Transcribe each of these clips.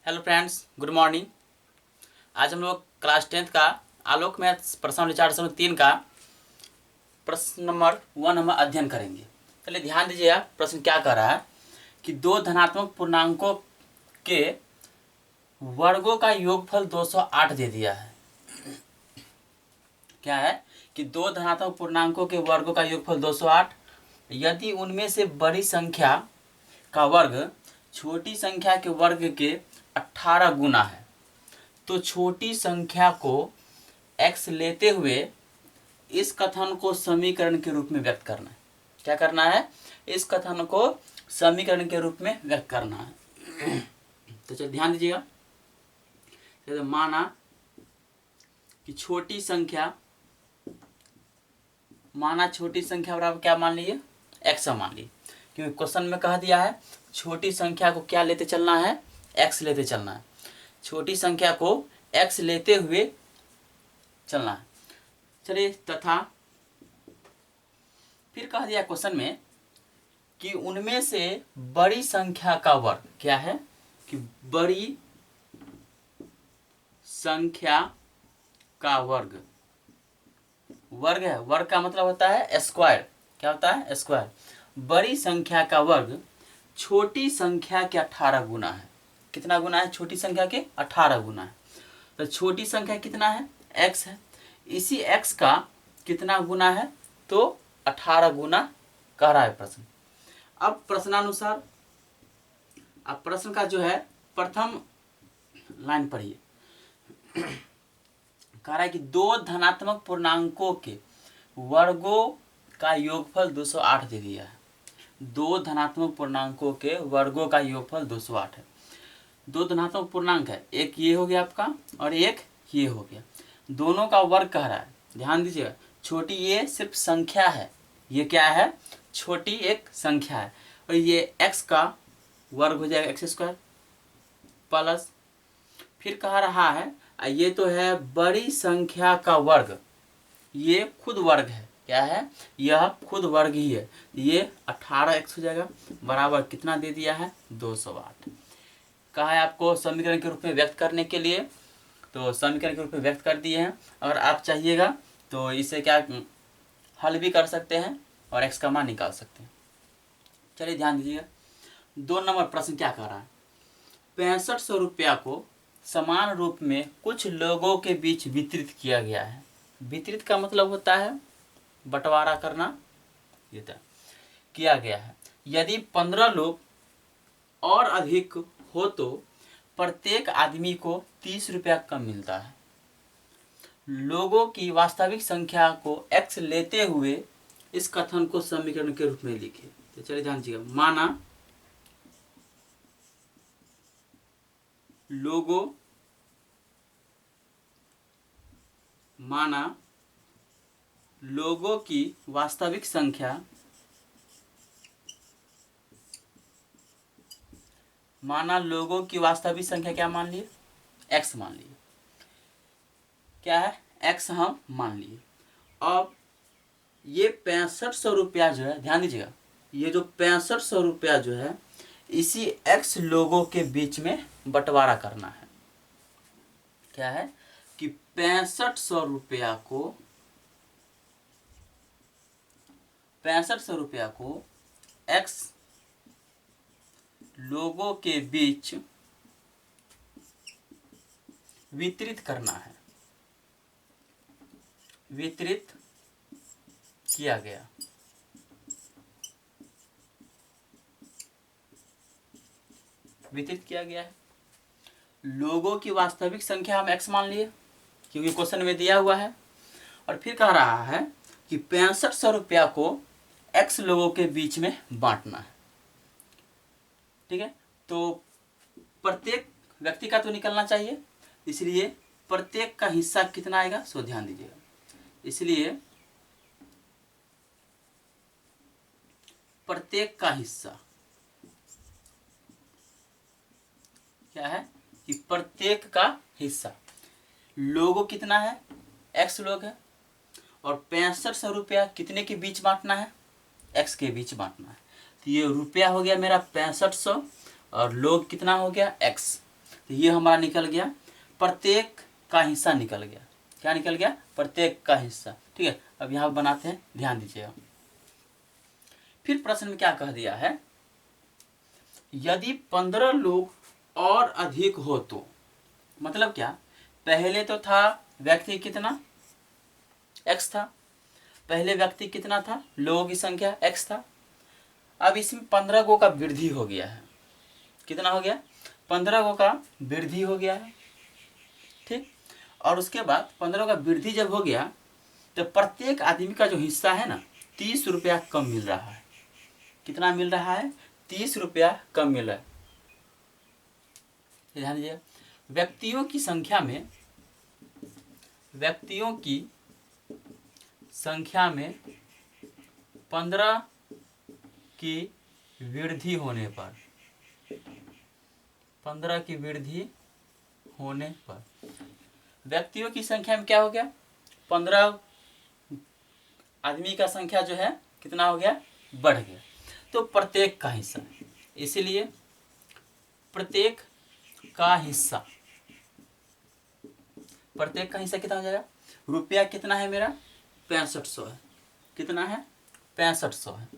Hello friends, good morning. आज हम लोग क्लास 10th का आलोक मैथ्स प्रश्न 403 का प्रश्न नंबर 1 हम अध्ययन करेंगे। चलिए ध्यान दीजिएगा, प्रश्न क्या कह रहा है कि दो धनात्मक पूर्णांकों के वर्गों का योगफल 208 दे दिया है। क्या है कि दो धनात्मक पूर्णांकों के वर्गों का योगफल 208, यदि उनमें से बड़ी संख्या का वर्ग छोटी संख्या के वर्ग के 18 गुना है तो छोटी संख्या को x लेते हुए इस कथन को समीकरण के रूप में व्यक्त करना है। क्या करना है? इस कथन को समीकरण के रूप में व्यक्त करना है। तो चलिए ध्यान दीजिएगा। तो माना कि छोटी संख्या बराबर क्या मान लीजिए? x मान लीजिए, क्योंकि क्वेश्चन में कह दिया है छोटी संख्या को क्या लेते चलना है? x लेते चलना है। छोटी संख्या को x लेते हुए चलना है। चलिए, तथा फिर कह दिया क्वेश्चन में कि उनमें से बड़ी संख्या का वर्ग क्या है? कि बड़ी संख्या का वर्ग है। वर्ग का मतलब होता है स्क्वायर। क्या होता है? स्क्वायर। बड़ी संख्या का वर्ग छोटी संख्या के 18 गुना है। कितना गुना है? छोटी संख्या के 18 गुना है। तो छोटी संख्या कितना है? x है। इसी x का कितना गुना है? तो 18 गुना कह रहा है प्रश्न। अब प्रश्नानुसार, अब प्रश्न का जो है प्रथम लाइन पढ़िए। कह रहा है कि दो धनात्मक पूर्णांकों के वर्गों का योगफल 208 दे दिया है। दो धनात्मक पूर्णांकों के वर्गों का योगफल 208 है। दो धनात्मक पूर्णांक है, एक ये हो गया आपका और एक ये हो गया। दोनों का वर्ग कह रहा है। ध्यान दीजिएगा, छोटी ये सिर्फ संख्या है। ये क्या है? छोटी एक संख्या है। और ये x का वर्ग हो जाएगा x स्क्वायर प्लस, फिर कह रहा है ये तो है बड़ी संख्या का वर्ग। ये खुद वर्ग है। क्या है? यह खुद वर्ग ही है। ये 18x हो जाएगा बराबर कितना दे दिया है? 208। कहा है आपको समीकरण के रूप में व्यक्त करने के लिए, तो समीकरण के रूप में व्यक्त कर दिए हैं। अगर आप चाहिएगा तो इसे क्या हल भी कर सकते हैं और x का मान निकाल सकते हैं। चलिए ध्यान दीजिएगा, 2 नंबर प्रश्न क्या कह रहा है? 6500 रुपया को समान रूप में कुछ लोगों के बीच वितरित किया गया है। वितरित का मतलब होता है बंटवारा करना। ये किया गया है। यदि 15 लोग और अधिक हो तो प्रत्येक आदमी को 30 रुपया कम मिलता है। लोगों की वास्तविक संख्या को x लेते हुए इस कथन को समीकरण के रूप में लिखे। तो चलिए ध्यान दीजिएगा। माना लोगों की वास्तविक संख्या क्या मान लिए? x मान लिए। क्या है? x हम मान लिए। अब ये 6500 रुपया जो है, ध्यान दीजिएगा, ये जो 6500 रुपया जो है इसी x लोगों के बीच में बंटवारा करना है। क्या है कि 6500 रुपया को x लोगों के बीच वितरित करना है। वितरित किया गया। है। लोगों की वास्तविक संख्या हम x मान लिए क्योंकि क्वेश्चन में दिया हुआ है। और फिर कह रहा है कि 6500 रुपया को x लोगों के बीच में बांटना है। ठीक है, तो प्रत्येक व्यक्ति का तो निकलना चाहिए, इसलिए प्रत्येक का हिस्सा कितना आएगा सो ध्यान दीजिएगा। इसलिए प्रत्येक का हिस्सा क्या है कि प्रत्येक का हिस्सा लोगों कितना है? x लोग है। और 6500 रुपया कितने के बीच बांटना है? x के बीच बांटना है। तो ये रुपया हो गया मेरा 6500 और लोग कितना हो गया? x। तो ये हमारा निकल गया, प्रत्येक का हिस्सा निकल गया। क्या निकल गया? प्रत्येक का हिस्सा। ठीक है, अब यहाँ बनाते हैं, ध्यान दीजिएगा। फिर प्रश्न में क्या कह दिया है, यदि 15 लोग और अधिक हो तो, मतलब क्या, पहले तो था व्यक्ति कितना, x था, पहले व्यक्ति कितना था, लोगों की संख्या x था। अब इसमें 15 गो का वृद्धि हो गया है। कितना हो गया? 15 गो का वृद्धि हो गया है। ठीक, और उसके बाद 15 का वृद्धि जब हो गया तो प्रत्येक आदमी का जो हिस्सा है ना, 30 रुपया कम मिल रहा है। कितना मिल रहा है? 30 रुपया कम मिल रहा है। ध्यान दीजिए, व्यक्तियों की संख्या में 15 की वृद्धि होने पर, 15 की वृद्धि होने पर व्यक्तियों की संख्या में क्या हो गया? 15 आदमी का संख्या जो है कितना हो गया? बढ़ गया। तो प्रत्येक का हिस्सा, इसीलिए प्रत्येक का हिस्सा, प्रत्येक का हिस्सा कितना हो जाएगा? रुपया कितना है मेरा? 6500 है। कितना है? 6500 है।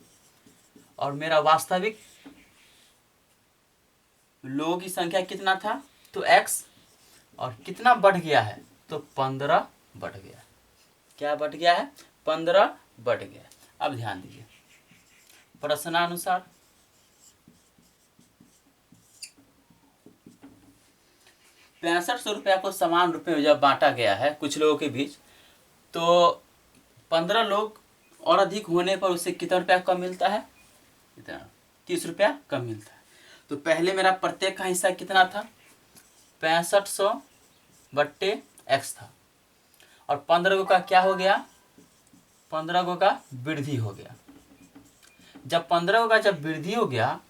और मेरा वास्तविक लोगों की संख्या कितना था? तो x, और कितना बढ़ गया है? तो 15 बढ़ गया। क्या बढ़ गया है? 15 बढ़ गया। अब ध्यान दीजिए, प्रश्नानुसार 6500 रुपया को समान रूप में जब बांटा गया है कुछ लोगों के बीच, तो 15 लोग और अधिक होने पर उससे कितना रुपया कम मिलता है? इतना 30 रुपया कम मिलता है। तो पहले मेरा प्रत्येक का हिस्सा कितना था? 6500 बट्टे x था, और 15 गो का क्या हो गया? 15 गो का वृद्धि हो गया। जब 15 गो का जब वृद्धि हो गया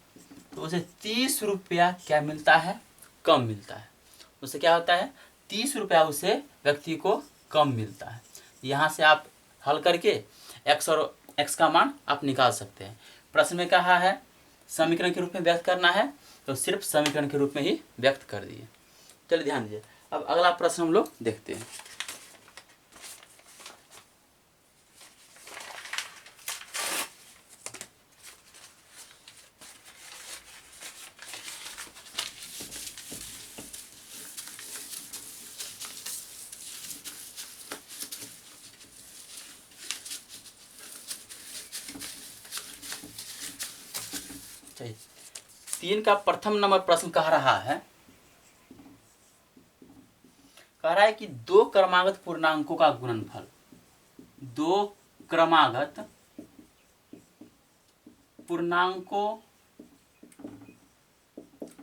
तो उसे 30 रुपया क्या मिलता है? कम मिलता है। उसे क्या होता है? 30 रुपया उसे व्यक्ति को कम मिलता है। यहाँ से आप हल करके x और x का मान आप निकाल सकते हैं। प्रश्न में कहा है समीकरण के रूप में व्यक्त करना है, तो सिर्फ समीकरण के रूप में ही व्यक्त कर दिए। चलिए ध्यान दीजिए, अब अगला प्रश्न हम लोग देखते हैं। चलिए, 3 का प्रथम नंबर प्रश्न कह रहा है कि दो क्रमागत पूर्णांकों का गुणनफल, दो क्रमागत पूर्णांकों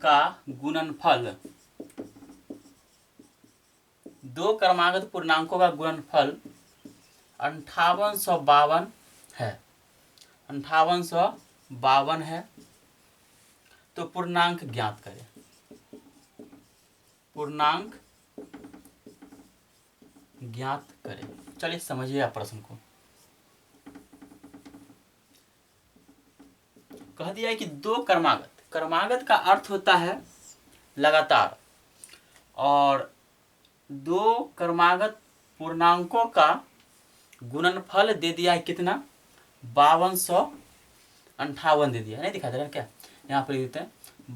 का गुणनफल, दो क्रमागत पूर्णांकों का गुणनफल 5852 है। 5852 है। तो पूर्णांक ज्ञात करें। पूर्णांक ज्ञात करें। चलिए समझिए आप प्रश्न को। कह दिया है कि दो क्रमागत, क्रमागत का अर्थ होता है लगातार, और दो क्रमागत पूर्णांकों का गुणनफल दे दिया है कितना? 5258 दे दिया है। नहीं दिखा दे रहा है क्या? यहाँ पर देते हैं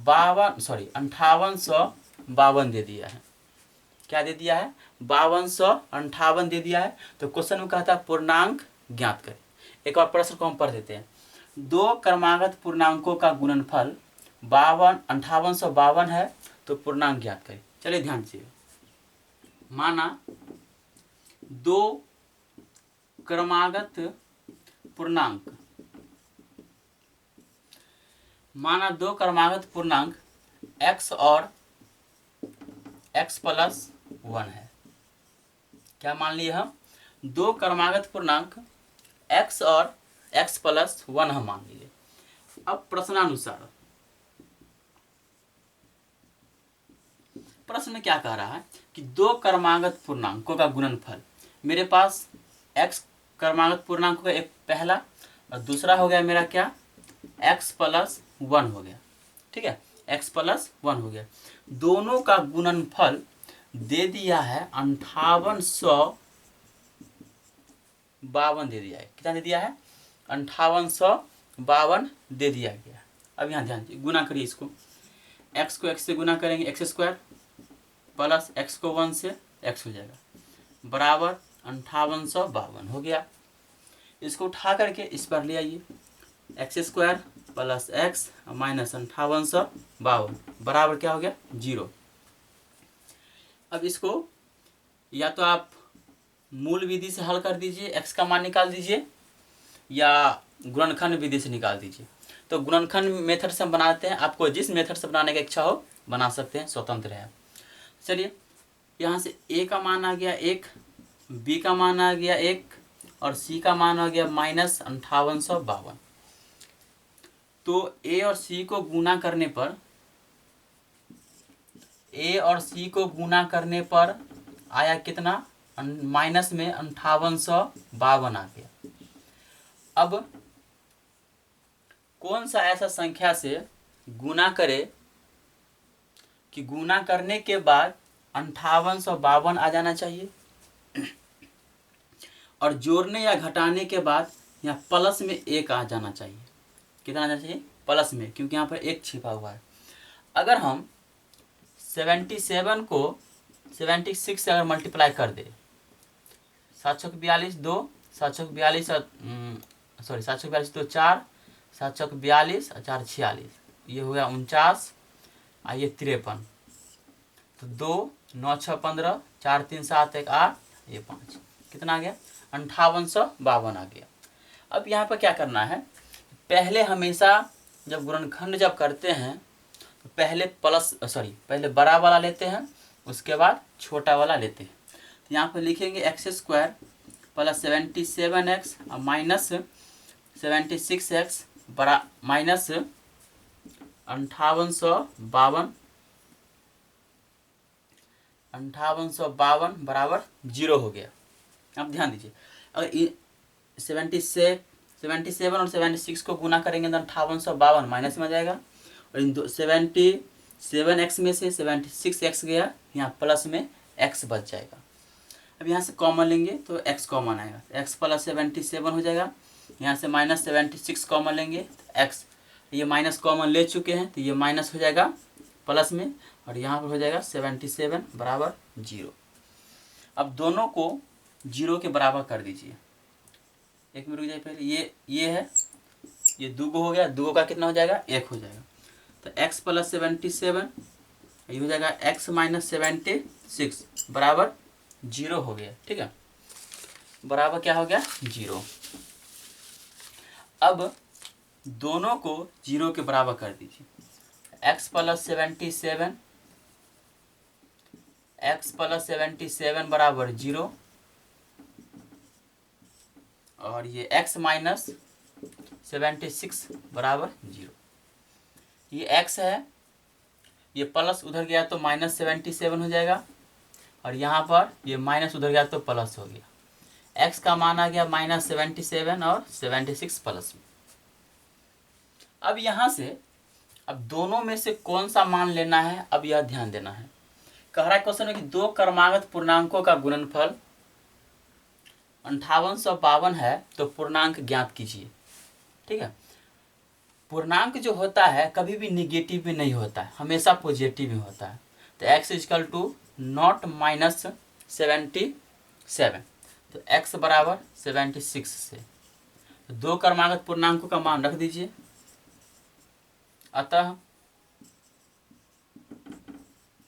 5852 दे दिया है। क्या दे दिया है? 5258 दे दिया है। तो क्वेश्चन में कहता है पूर्णांक ज्ञात करें। एक और प्रश्न को हम पढ़ देते हैं। दो क्रमागत पूर्णांकों का गुणनफल 5852 है, तो पूर्णांक ज्ञात करें। चलिए ध्यान से, माना दो क्रमागत पूर्णांक, माना दो क्रमागत पूर्णांक x और x+1 है। क्या मान लिए हम? दो क्रमागत पूर्णांक x और x+1 हम मान लिए। अब प्रश्नानुसार प्रश्न में क्या कह रहा है कि दो क्रमागत पूर्णांकों का गुणनफल, मेरे पास x क्रमागत पूर्णांकों का एक पहला और दूसरा हो गया मेरा क्या? x+1 हो गया। ठीक है, x प्लस 1 हो गया। दोनों का गुणनफल दे दिया है 5852 दे दिया है। कितना दे दिया है? 5852 दे दिया गया। अब यहाँ ध्यान दीजिए, गुना करिए इसको। x को x से गुना करेंगे एक्स स्क्वायर प्लस x को 1 से x हो जाएगा बराबर 5852 हो गया। इसको उठा करके इस पर ले आइए, x square plus x minus 5852 बराबर क्या हो गया? 0। अब इसको या तो आप मूल विधि से हल कर दीजिए, x का मान निकाल दीजिए, या गुणनखंड विधि से निकाल दीजिए। तो गुणनखंड मेथड से हम बनाते हैं, आपको जिस मेथड से बनाने की इच्छा हो बना सकते हैं, स्वतंत्र है। चलिए यहाँ से a का मान आ गया 1, b का मान आ गया 1 और c का मान आ गया -5852। तो a और c को गुना करने पर आया कितना? माइनस में 5852 आ गया। अब कौन सा ऐसा संख्या से गुना करे कि गुना करने के बाद 5852 आ जाना चाहिए, और जोड़ने या घटाने के बाद यहाँ प्लस में 1 आ जाना चाहिए। कितना आ जाना चाहिए? प्लस में, क्योंकि यहाँ पर 1 छिपा हुआ है। अगर हम 77 को 76 से अगर मल्टीप्लाई कर दे, 742 2, 742 742 2 4, 742 और 4 46, ये हो गया 49 और ये 53। तो 2 9 6 15, 4 3 7 1 8, ये 5, कितना आ गया? 5852 आ गया। अब यहाँ पर क्या करना है? पहले हमेशा जब गुणनखंड जब करते हैं तो पहले बड़ा वाला लेते हैं, उसके बाद छोटा वाला लेते हैं। तो यहाँ पर लिखेंगे एक्स स्क्वायर प्लस 77x और माइनस 76x बड़ा माइनस 5852 बराबर 0 हो गया। अब ध्यान दीजिए, अगर 77 और 76 को गुना करेंगे तो 5852 माइनस में आ जाएगा, और इन 77x में से 76x गया, यहाँ प्लस में x बच जाएगा। अब यहाँ से कॉमन लेंगे तो x कॉमन आएगा, x प्लस 77 हो जाएगा। यहाँ से माइनस 76 कॉमन लेंगे तो x, ये माइनस कॉमन ले चुके हैं तो ये माइनस हो जाएगा प्लस में, और यहाँ पर हो जाएगा 77 बराबर 0। अब दोनों को 0 के बराबर कर दीजिए। एक मिनट रुक जाइए, पहले ये है, ये दूगो हो गया, दूगो का कितना हो जाएगा? 1 हो जाएगा। तो x प्लस 77 ये हो जाएगा x माइनस 76 बराबर 0 हो गया। ठीक है, बराबर क्या हो गया? 0। अब दोनों को 0 के बराबर कर दीजिए। x प्लस 77 बराबर 0, और ये x माइनस 76 बराबर 0। ये x है, ये प्लस उधर गया तो माइनस 77 हो जाएगा, और यहाँ पर ये माइनस उधर गया तो प्लस हो गया। x का मान आ गया माइनस 77 और 76 प्लस में। अब यहाँ से अब दोनों में से कौन सा मान लेना है, अब यह ध्यान देना है। कह रहा है क्वेश्चन में कि दो क्रमागत पूर्णांकों का गुणनफल 5852 है, तो पूर्णांक ज्ञात कीजिए। ठीक है, पूर्णांक जो होता है कभी भी निगेटिव में नहीं होता है, हमेशा पॉजिटिव में होता है। तो x equal to naught minus 77, तो x बराबर 76 से तो दो क्रमागत पूर्णांकों का मान रख दीजिए। अतः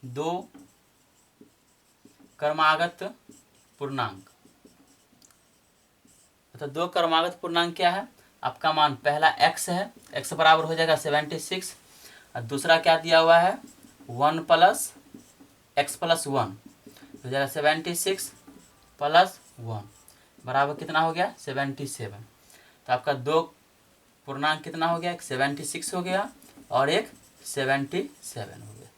दो क्रमागत पूर्णांक, अतः दो क्रमागत पूर्णांक क्या है? आपका मान पहला x है, x बराबर हो जाएगा 76, और दूसरा क्या दिया हुआ है? 1 प्लस x प्लस 1 हो जाएगा 76 प्लस 1 बराबर कितना हो गया? 77। तो आपका दो पूर्णांक कितना हो गया? एक 76 हो गया और एक 77 हो गया।